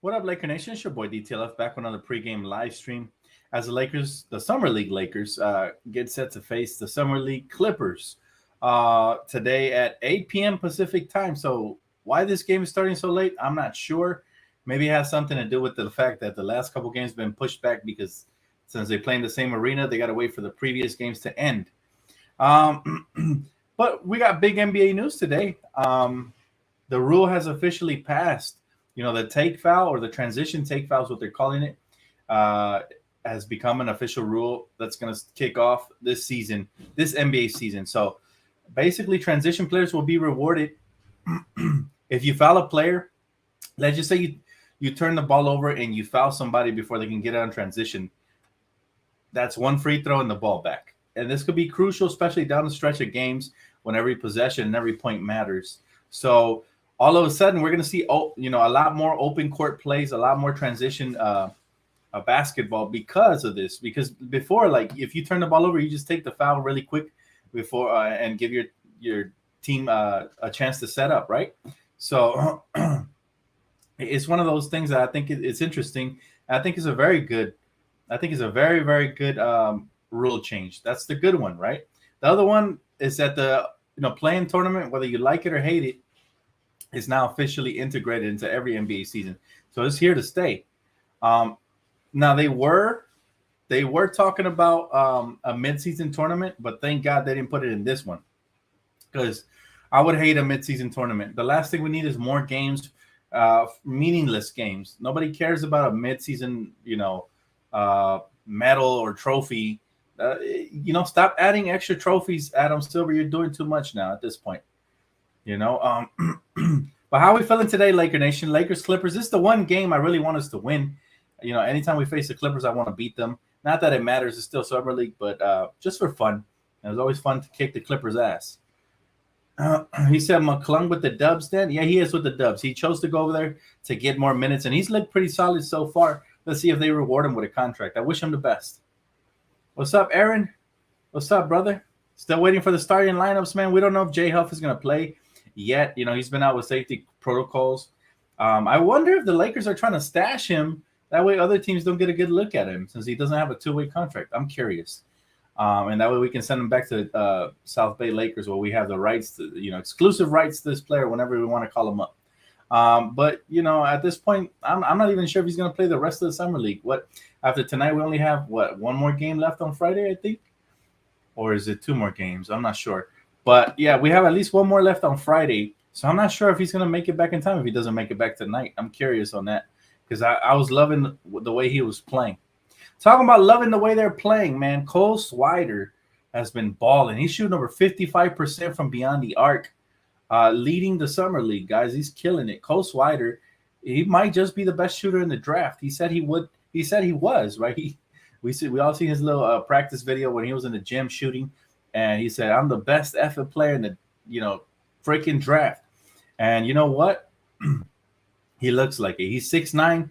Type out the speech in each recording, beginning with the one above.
What up, Laker Nation? It's your boy DTLF back on another pregame live stream as the Summer League Lakers, get set to face the Summer League Clippers today at 8 p.m. Pacific time. So why this game is starting so late, I'm not sure. Maybe it has something to do with the fact that the last couple games have been pushed back because since they play in the same arena, they got to wait for the previous games to end. But we got big NBA news today. The rule has officially passed. The take foul or the transition take foul is what they're calling it, has become an official rule that's going to kick off this season, this NBA season. So basically, transition players will be rewarded if you foul a player. Let's just say you turn the ball over and you foul somebody before they can get it on transition. That's one free throw and the ball back. And this could be crucial, especially down the stretch of games when every possession and every point matters. So all of a sudden, we're going to see, a lot more open court plays, a lot more transition basketball because of this. Because before, like, if you turn the ball over, you just take the foul really quick before and give your team a chance to set up, right? So it's one of those things that I think it's interesting. I think it's a very, very good rule change. That's the good one, right? The other one is that the playing tournament, whether you like it or hate it, is now officially integrated into every NBA season. So it's here to stay. Now they were talking about a midseason tournament, but thank God they didn't put it in this one, because I would hate a midseason tournament. The last thing we need is more games, meaningless games. Nobody cares about a midseason, medal or trophy. Stop adding extra trophies, Adam Silver. You're doing too much now at this point. But how are we feeling today, Laker Nation? Lakers, Clippers. This is the one game I really want us to win. Anytime we face the Clippers, I want to beat them. Not that it matters. It's still Summer League, but just for fun. It was always fun to kick the Clippers' ass. He said McClung with the dubs then? Yeah, he is with the dubs. He chose to go over there to get more minutes, and he's looked pretty solid so far. Let's see if they reward him with a contract. I wish him the best. What's up, Aaron? What's up, brother? Still waiting for the starting lineups, man. We don't know if Jay Huff is going to play yet. He's been out with safety protocols. I wonder if the Lakers are trying to stash him. That way other teams don't get a good look at him since he doesn't have a two-way contract. I'm curious. And that way we can send him back to South Bay Lakers where we have the rights to, exclusive rights to this player whenever we want to call him up. But, at this point, I'm not even sure if he's going to play the rest of the Summer League. After tonight, we only have, one more game left on Friday, I think? Or is it two more games? I'm not sure. But, yeah, we have at least one more left on Friday. So I'm not sure if he's going to make it back in time if he doesn't make it back tonight. I'm curious on that because I was loving the way he was playing. Talking about loving the way they're playing, man. Cole Swider has been balling. He's shooting over 55% from beyond the arc, leading the Summer League, guys. He's killing it. Cole Swider, he might just be the best shooter in the draft. He said he would. He said he was, right? We all seen his little practice video when he was in the gym shooting, and he said, "I'm the best effort player in the freaking draft." And you know what? He looks like it. He's 6'9".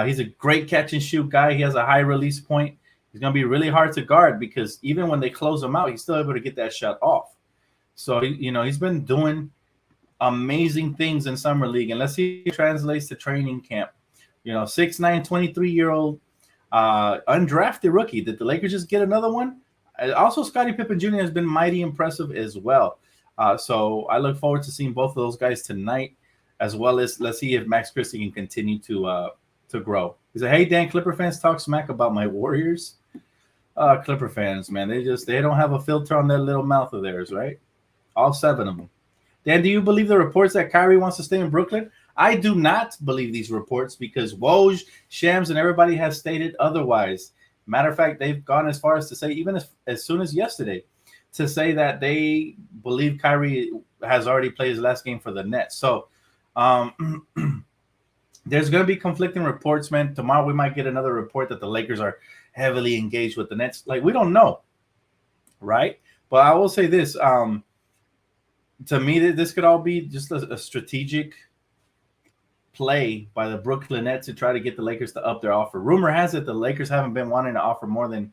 He's a great catch and shoot guy. He has a high release point. He's going to be really hard to guard because even when they close him out, he's still able to get that shot off. So, he's been doing amazing things in Summer League. And let's see if it translates to training camp. 6'9", 23-year-old undrafted rookie. Did the Lakers just get another one? Also, Scottie Pippen Jr. has been mighty impressive as well. So I look forward to seeing both of those guys tonight, as well as let's see if Max Christie can continue to grow. He said, "Hey, Dan, Clipper fans talk smack about my Warriors." Clipper fans, man, they don't have a filter on their little mouth of theirs, right? All 7 of them. Dan, do you believe the reports that Kyrie wants to stay in Brooklyn? I do not believe these reports because Woj, Shams, and everybody has stated otherwise. Matter of fact, they've gone as far as to say, even as soon as yesterday, to say that they believe Kyrie has already played his last game for the Nets. So there's going to be conflicting reports, man. Tomorrow we might get another report that the Lakers are heavily engaged with the Nets. Like, we don't know, right? But I will say this. To me, this could all be just a strategic play by the Brooklyn Nets to try to get the Lakers to up their offer. Rumor has it the Lakers haven't been wanting to offer more than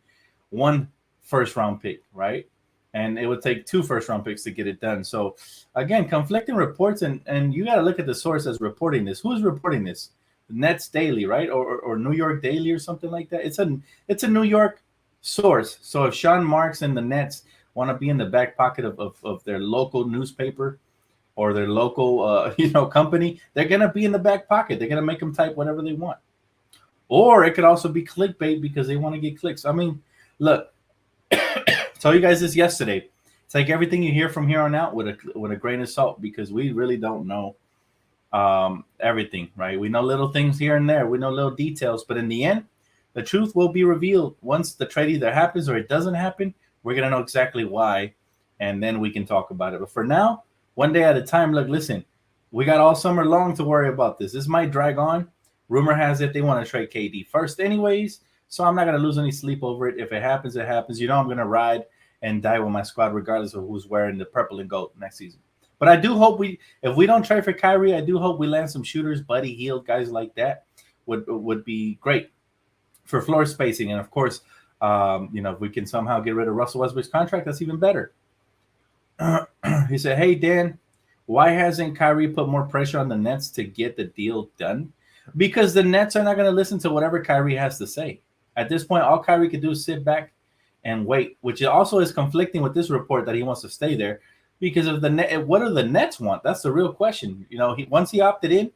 1 first-round pick, right? And it would take 2 first-round picks to get it done. So, again, conflicting reports, and you got to look at the source that's reporting this. Who's reporting this? Nets Daily, right? Or New York Daily or something like that. It's a New York source. So if Sean Marks and the Nets want to be in the back pocket of their local newspaper or their local company, they're gonna be in the back pocket. They're gonna make them type whatever they want. Or it could also be clickbait because they want to get clicks. I mean, look, I told you guys this yesterday. Take everything you hear from here on out with a grain of salt because we really don't know everything, right? We know little things here and there. We know little details, but in the end, the truth will be revealed once the trade either happens or it doesn't happen. We're gonna know exactly why, and then we can talk about it. But for now, one day at a time. Look, listen, we got all summer long to worry about this. This might drag on. Rumor has it they want to trade KD first, anyways. So I'm not gonna lose any sleep over it. If it happens, it happens. You know, I'm gonna ride and die with my squad, regardless of who's wearing the purple and gold next season. But I do hope if we don't trade for Kyrie, I do hope we land some shooters, Buddy Hield, guys like that would be great for floor spacing. And of course, if we can somehow get rid of Russell Westbrook's contract, that's even better. He said, "Hey Dan, why hasn't Kyrie put more pressure on the Nets to get the deal done? Because the Nets are not going to listen to whatever Kyrie has to say. At this point, all Kyrie could do is sit back and wait, which also is conflicting with this report that he wants to stay there. Because of what do the Nets want? That's the real question. Once he opted in,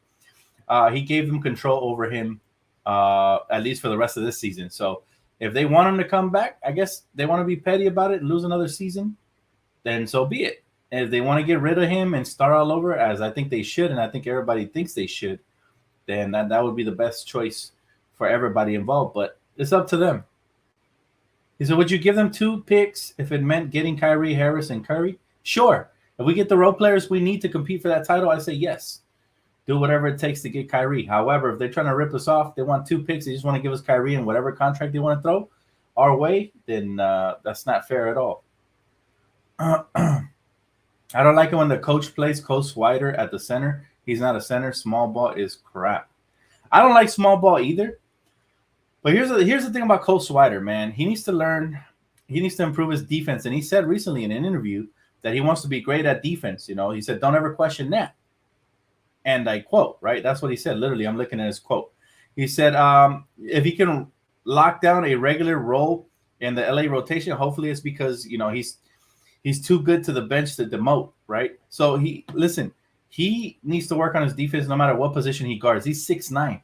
he gave them control over him, at least for the rest of this season. So if they want him to come back, I guess they want to be petty about it and lose another season, then so be it. And if they want to get rid of him and start all over, as I think they should, and I think everybody thinks they should, then that would be the best choice for everybody involved. But it's up to them. He said, would you give them 2 picks if it meant getting Kyrie, Harris, and Curry? Sure. If we get the role players we need to compete for that title, I say yes. Do whatever it takes to get Kyrie. However, if they're trying to rip us off, they want 2 picks, they just want to give us Kyrie and whatever contract they want to throw our way, then that's not fair at all. I don't like it when the coach plays Coach Swider at the center. He's not a center. Small ball is crap. I don't like small ball either. But here's the thing about Coach Swider, man. He needs to learn. He needs to improve his defense. And he said recently in an interview that he wants to be great at defense. He said, don't ever question that. And I quote, right? That's what he said. Literally, I'm looking at his quote. He said, if he can lock down a regular role in the LA rotation, hopefully it's because, he's too good to the bench to demote, right? So he needs to work on his defense no matter what position he guards. He's 6'9".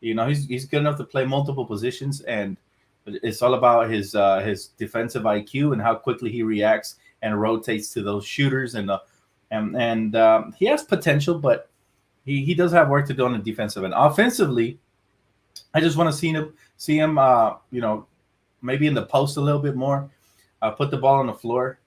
He's good enough to play multiple positions, and it's all about his defensive IQ and how quickly he reacts and rotates to those shooters. And he has potential, but he does have work to do on the defensive end. Offensively, I just want to see him maybe in the post a little bit more, put the ball on the floor,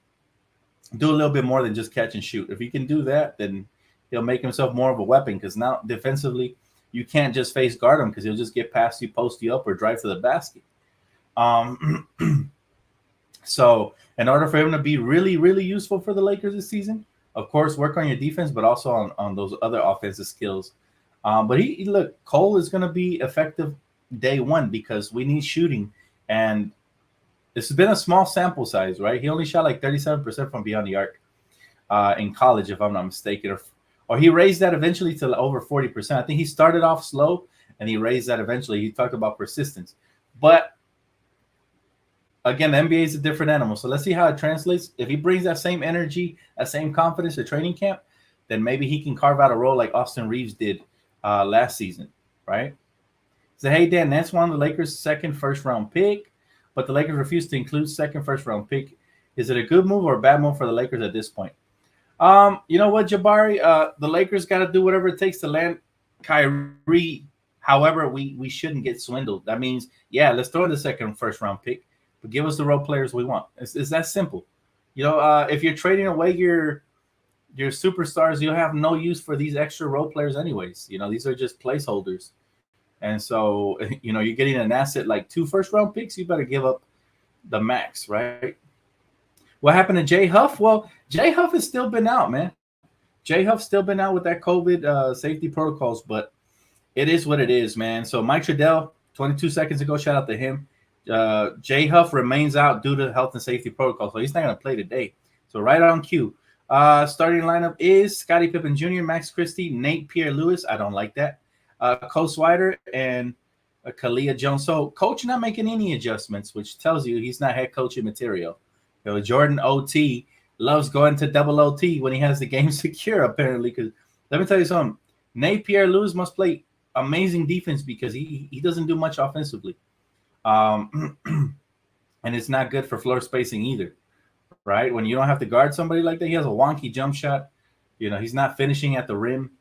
do a little bit more than just catch and shoot. If he can do that, then he'll make himself more of a weapon, because now defensively you can't just face guard him because he'll just get past you, post you up, or drive to the basket. So in order for him to be really, really useful for the Lakers this season, of course, work on your defense, but also on those other offensive skills. But look, Cole is going to be effective day one because we need shooting. And this has been a small sample size, right? He only shot like 37% from beyond the arc in college, if I'm not mistaken. Or he raised that eventually to over 40%. I think he started off slow and he raised that eventually. He talked about persistence. But again, the NBA is a different animal. So let's see how it translates. If he brings that same energy, that same confidence to training camp, then maybe he can carve out a role like Austin Reeves did last season, right? So, hey, Dan, that's one of the Lakers' second first-round pick, but the Lakers refused to include second first-round pick. Is it a good move or a bad move for the Lakers at this point? You know what, Jabari? The Lakers got to do whatever it takes to land Kyrie. However, we shouldn't get swindled. That means, yeah, let's throw in the second first-round pick, but give us the role players we want. It's that simple. If you're trading away your superstars, you'll have no use for these extra role players anyways. These are just placeholders. And so, you're getting an asset like 2 first-round picks, you better give up the max, right? What happened to Jay Huff? Well, Jay Huff has still been out, man. Jay Huff's still been out with that COVID safety protocols, but it is what it is, man. So Mike Trudell, 22 seconds ago, shout out to him. Jay Huff remains out due to health and safety protocols, so he's not going to play today. So right on cue. Starting lineup is Scottie Pippen Jr., Max Christie, Nate Pierre-Louis. I don't like that. Cole Swider and Kalia Jones. So coach not making any adjustments, which tells you he's not head coaching material. Jordan OT loves going to double OT when he has the game secure, apparently. Because let me tell you something, Napier Lewis must play amazing defense because he doesn't do much offensively. And it's not good for floor spacing either, right? When you don't have to guard somebody like that, he has a wonky jump shot. He's not finishing at the rim,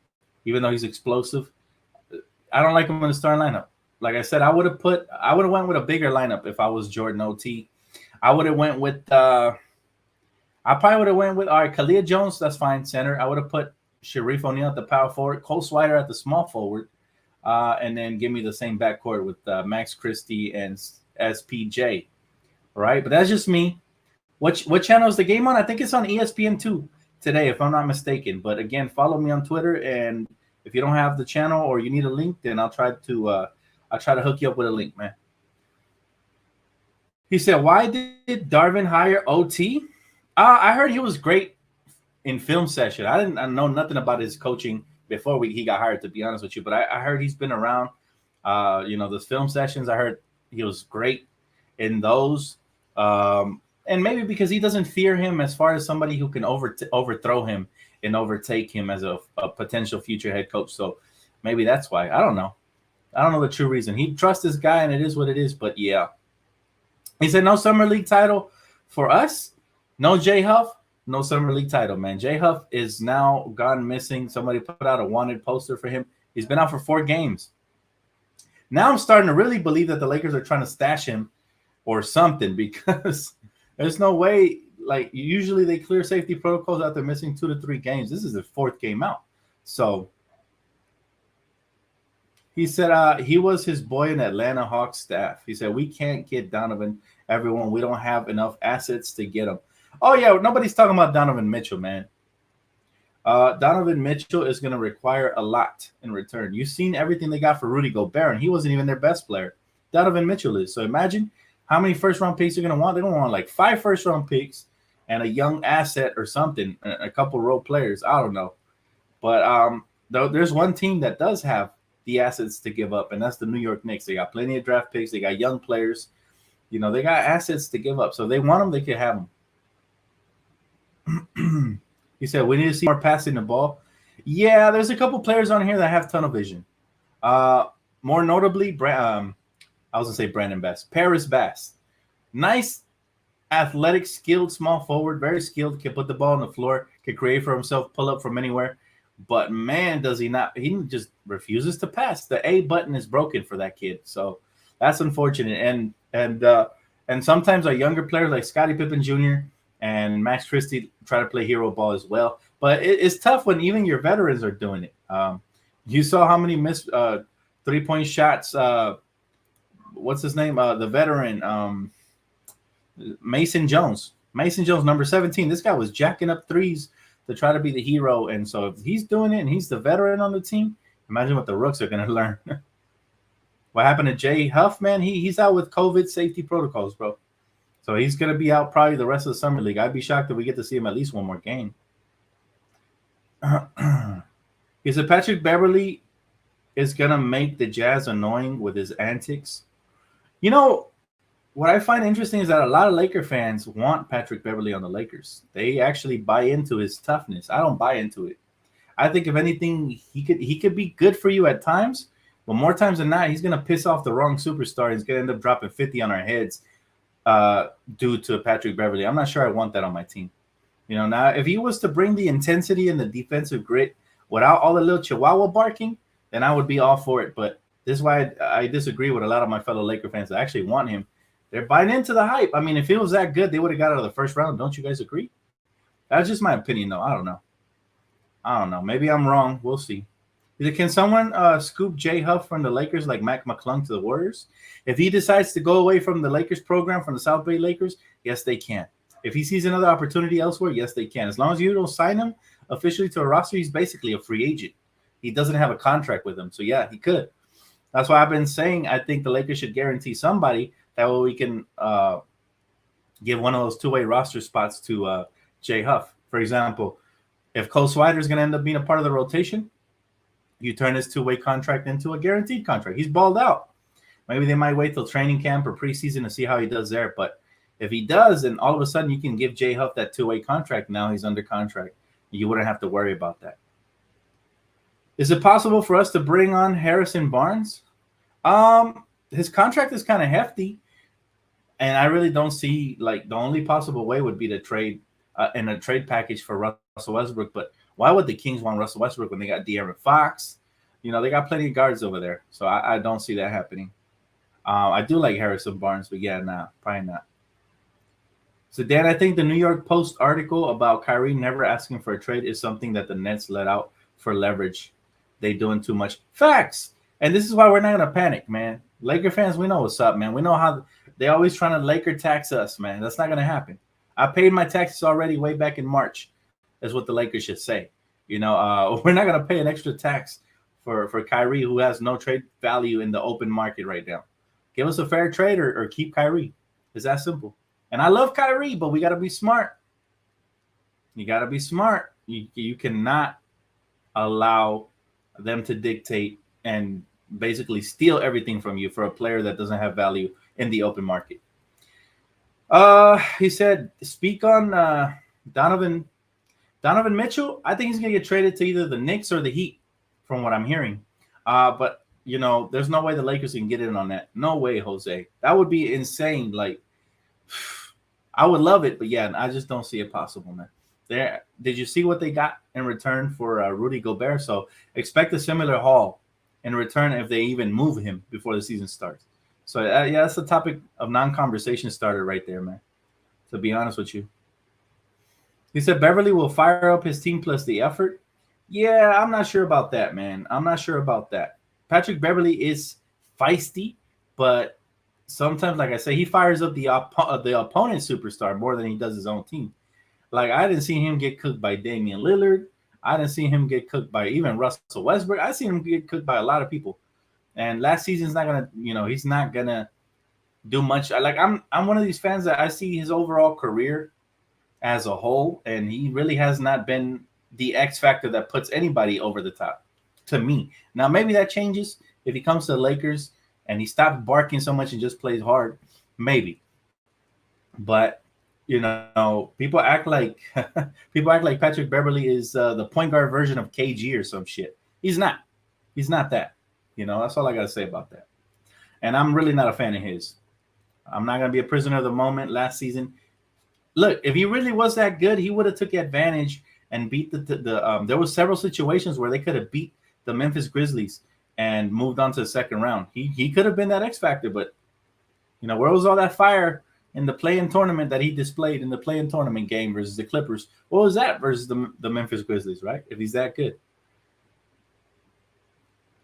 even though he's explosive. I don't like him in the starting lineup. Like I said, I would have went with a bigger lineup if I was Jordan OT. I would have went with all right, Kalia Jones, that's fine, center. I would have put Sharif O'Neal at the power forward, Cole Swider at the small forward, and then give me the same backcourt with Max Christie and SPJ. Right? But that's just me. What channel is the game on? I think it's on ESPN2 today, if I'm not mistaken. But again, follow me on Twitter, and if you don't have the channel or you need a link, then I'll try to hook you up with a link, man. He said, "Why did Darvin hire OT?" I heard he was great in film session. I know nothing about his coaching before he got hired, to be honest with you. But I heard he's been around. Those film sessions. I heard he was great in those. And maybe because he doesn't fear him as far as somebody who can overthrow him and overtake him as a potential future head coach. So maybe that's why. I don't know. I don't know the true reason. He trusts this guy, and it is what it is. But yeah, he said no summer league title for us. No Jay Huff. No summer league title, man. Jay Huff is now gone missing. Somebody put out a wanted poster for him. He's been out for 4 games. Now I'm starting to really believe that the Lakers are trying to stash him or something, because there's no way. Like, usually they clear safety protocols after missing 2 to 3 games. This is the 4th game out. So he said he was his boy in Atlanta Hawks staff. He said, we can't get Donovan, everyone. We don't have enough assets to get him. Oh, yeah, nobody's talking about Donovan Mitchell, man. Donovan Mitchell is going to require a lot in return. You've seen everything they got for Rudy Gobert, and he wasn't even their best player. Donovan Mitchell is. So imagine how many first-round picks they're going to want. They're going to want like 5 first-round picks and a young asset or something, a couple role players. I don't know. But there's one team that does have the assets to give up, and that's the New York Knicks. They got plenty of draft picks. They got young players. They got assets to give up. So if they want them, they can have them. He said, we need to see more passing the ball. Yeah, there's a couple players on here that have tunnel vision. More notably, I was going to say Brandon Bass. Paris Bass. Nice, athletic, skilled small forward. Very skilled. Can put the ball on the floor. Can create for himself. Pull up from anywhere. But, man, does he not. He just refuses to pass. The A button is broken for that kid. So that's unfortunate. And sometimes our younger players like Scottie Pippen Jr. and Max Christie try to play hero ball as well. But it's tough when even your veterans are doing it. You saw how many missed 3-point shots. What's his name? The veteran, Mason Jones. Mason Jones, number 17. This guy was jacking up threes to try to be the hero. And so if he's doing it and he's the veteran on the team, imagine what the rooks are going to learn. What happened to Jay Huff, man? He's out with COVID safety protocols, bro. So he's going to be out probably the rest of the summer league. I'd be shocked if we get to see him at least one more game. He said Patrick Beverley is going to make the Jazz annoying with his antics. What I find interesting is that a lot of Laker fans want Patrick Beverley on the Lakers. They actually buy into his toughness. I don't buy into it. I think if anything, he could be good for you at times, but more times than not, he's going to piss off the wrong superstar. He's going to end up dropping 50 on our heads due to Patrick Beverley. I'm not sure I want that on my team. Now if he was to bring the intensity and the defensive grit without all the little chihuahua barking, then I would be all for it. But this is why I disagree with a lot of my fellow Laker fans that actually want him. They're buying into the hype. I mean, if it was that good, they would have got out of the first round. Don't you guys agree? That's just my opinion, though. I don't know. Maybe I'm wrong. We'll see. Can someone scoop Jay Huff from the Lakers like Mac McClung to the Warriors? If he decides to go away from the Lakers program, from the South Bay Lakers, yes, they can. If he sees another opportunity elsewhere, yes, they can. As long as you don't sign him officially to a roster, he's basically a free agent. He doesn't have a contract with him. So, yeah, he could. That's why I've been saying I think the Lakers should guarantee somebody. That way we can give one of those two-way roster spots to Jay Huff. For example, if Cole Swider is going to end up being a part of the rotation, You turn his two-way contract into a guaranteed contract. He's balled out. Maybe they might wait till training camp or preseason to see how he does there. But if he does, then all of a sudden you can give Jay Huff that two-way contract. Now he's under contract. You wouldn't have to worry about that. Is it possible for us to bring on Harrison Barnes? His contract is kind of hefty, and I really don't see, like, the only possible way would be to trade in a trade package for Russell Westbrook. But why would the Kings want Russell Westbrook when they got De'Aaron Fox? You know, they got plenty of guards over there, so I don't see that happening. I do like Harrison Barnes, but yeah, nah, probably not. So, Dan, I think the New York Post article about Kyrie never asking for a trade is something that the Nets let out for leverage. They doing too much. Facts. And this is why we're not going to panic, man. Laker fans, we know what's up, man. We know how they always trying to Laker tax us, man. That's not going to happen. I paid my taxes already way back in March, is what the Lakers should say. You know, we're not going to pay an extra tax for Kyrie, who has no trade value in the open market right now. Give us a fair trade or keep Kyrie. It's that simple. And I love Kyrie, but we got to be smart. You got to be smart. You cannot allow them to dictate and basically steal everything from you for a player that doesn't have value in the open market. He said, speak on Donovan Mitchell. I think he's going to get traded to either the Knicks or the Heat, from what I'm hearing. But, you know, there's no way the Lakers can get in on that. No way, Jose. That would be insane. Like, I would love it, but yeah, I just don't see it possible, man. There, did you see what they got in return for Rudy Gobert? So expect a similar haul in return if they even move him before the season starts. So yeah, that's the topic of non-conversation starter right there, man. To be honest with you, he said Beverley will fire up his team plus the effort. Yeah, I'm not sure about that, man. I'm not sure about that. Patrick Beverley is feisty, but sometimes, like I say, he fires up the opponent's superstar more than he does his own team. Like, I didn't see him get cooked by Damian Lillard. I didn't see him get cooked by even Russell Westbrook. I seen him get cooked by a lot of people. And last season's not gonna, you know, he's not gonna do much. I'm one of these fans that I see his overall career as a whole, and he really has not been the X factor that puts anybody over the top to me. Now, maybe that changes if he comes to the Lakers and he stops barking so much and just plays hard. Maybe. But, you know, people act like Patrick Beverley is the point guard version of KG or some shit. He's not. He's not that. You know, that's all I got to say about that. And I'm really not a fan of his. I'm not going to be a prisoner of the moment. Last season, look, if he really was that good, he would have took advantage and beat there was several situations where they could have beat the Memphis Grizzlies and moved on to the second round. He could have been that X factor, but, you know, where was all that fire in the play-in tournament that he displayed in the play-in tournament game versus the Clippers? What was that versus the Memphis Grizzlies, right? If he's that good.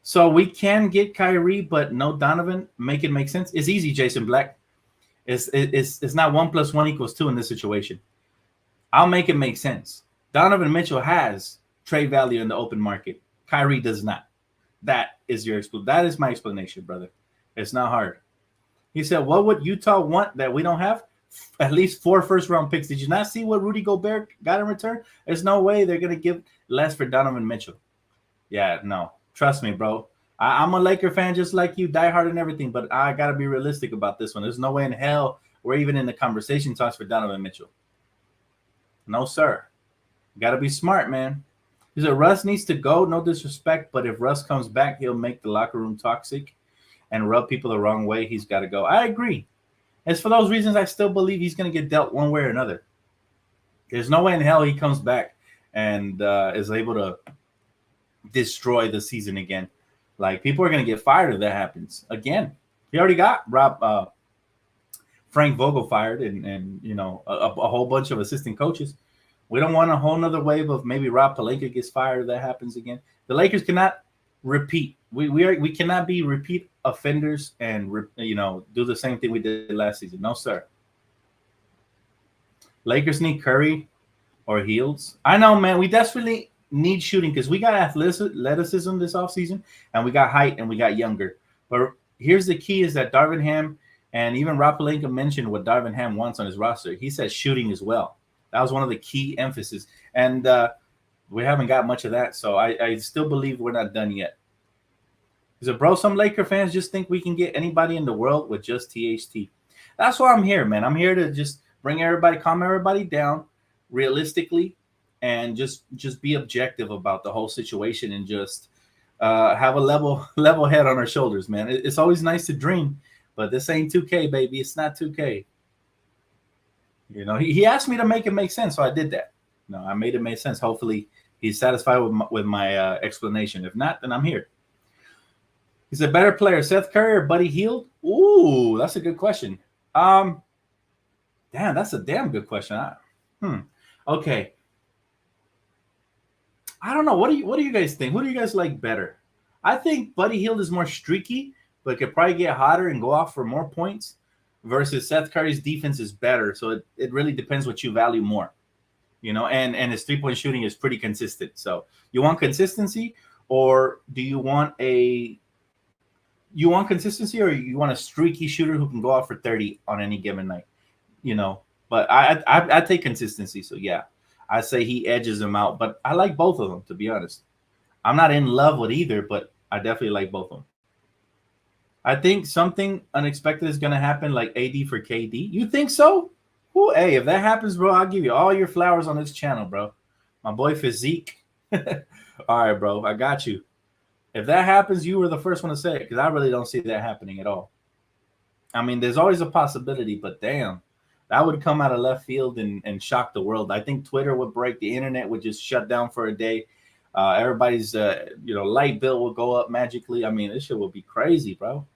So we can get Kyrie, but no Donovan. Make it make sense. It's easy, Jason Black. It's not 1 + 1 = 2 in this situation. I'll make it make sense. Donovan Mitchell has trade value in the open market. Kyrie does not. That is my explanation, brother. It's not hard. He said, what would Utah want that we don't have? At least 4 first-round picks. Did you not see what Rudy Gobert got in return? There's no way they're going to give less for Donovan Mitchell. Yeah, no. Trust me, bro. I'm a Laker fan just like you, diehard and everything, but I got to be realistic about this one. There's no way in hell we're even in the conversation talks for Donovan Mitchell. No, sir. Got to be smart, man. He said, Russ needs to go. No disrespect, but if Russ comes back, he'll make the locker room toxic and rub people the wrong way. He's got to go. I agree. It's for those reasons I still believe he's going to get dealt one way or another. There's no way in hell he comes back and is able to destroy the season again. Like, people are going to get fired if that happens again. He already got Frank Vogel fired and you know, a whole bunch of assistant coaches. We don't want a whole nother wave of maybe Rob Pelinka gets fired if that happens again. The Lakers cannot repeat. We cannot be repeat offenders and you know, do the same thing we did last season. No, sir. Lakers need Curry or Heels. I know, man. We desperately need shooting because we got athleticism this offseason, and we got height, and we got younger. But here's the key is that Darvin Ham and even Rob Pelinka mentioned what Darvin Ham wants on his roster. He said shooting as well. That was one of the key emphasis. And We haven't got much of that, so I still believe we're not done yet. Is it, bro? Some Laker fans just think we can get anybody in the world with just THT. That's why I'm here, man. I'm here to just bring everybody, calm everybody down, realistically, and just be objective about the whole situation, and just have a level head on our shoulders, man. It's always nice to dream, but this ain't 2K, baby. It's not 2K. You know, he asked me to make it make sense, so I did that. No, I made it make sense. Hopefully, he's satisfied with my explanation. If not, then I'm here. He's a better player, Seth Curry or Buddy Hield? Ooh, that's a good question. Damn, that's a damn good question. Okay. I don't know. What do you guys think? Who do you guys like better? I think Buddy Hield is more streaky, but could probably get hotter and go off for more points. Versus Seth Curry's defense is better. So it really depends what you value more. You know, and his 3-point shooting is pretty consistent. So you want consistency, or do you want consistency, or you want a streaky shooter who can go out for 30 on any given night? You know, but I take consistency. So yeah, I say he edges him out, but I like both of them, to be honest. I'm not in love with either, but I definitely like both of them. I think something unexpected is going to happen, like AD for KD. You think so? Ooh, hey, if that happens, bro, I'll give you all your flowers on this channel, bro. My boy Physique. All right, bro, I got you. If that happens, you were the first one to say it, because I really don't see that happening at all. I mean, there's always a possibility, but damn, that would come out of left field and shock the world. I think Twitter would break. The internet would just shut down for a day. Everybody's light bill will go up magically. I mean, this shit will be crazy, bro.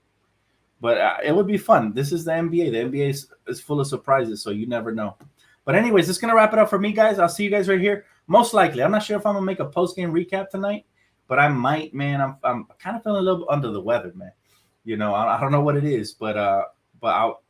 But it would be fun. This is the NBA. The NBA is full of surprises, so you never know. But anyways, that's going to wrap it up for me, guys. I'll see you guys right here. Most likely. I'm not sure if I'm going to make a post-game recap tonight, but I might, man. I'm kind of feeling a little under the weather, man. You know, I don't know what it is, but I'll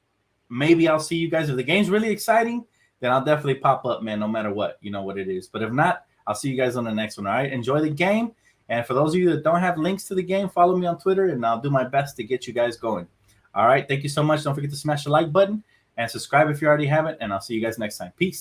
see you guys. If the game's really exciting, then I'll definitely pop up, man, no matter what. You know what it is. But if not, I'll see you guys on the next one, all right? Enjoy the game. And for those of you that don't have links to the game, follow me on Twitter, and I'll do my best to get you guys going. All right, thank you so much. Don't forget to smash the like button and subscribe if you already haven't, and I'll see you guys next time. Peace.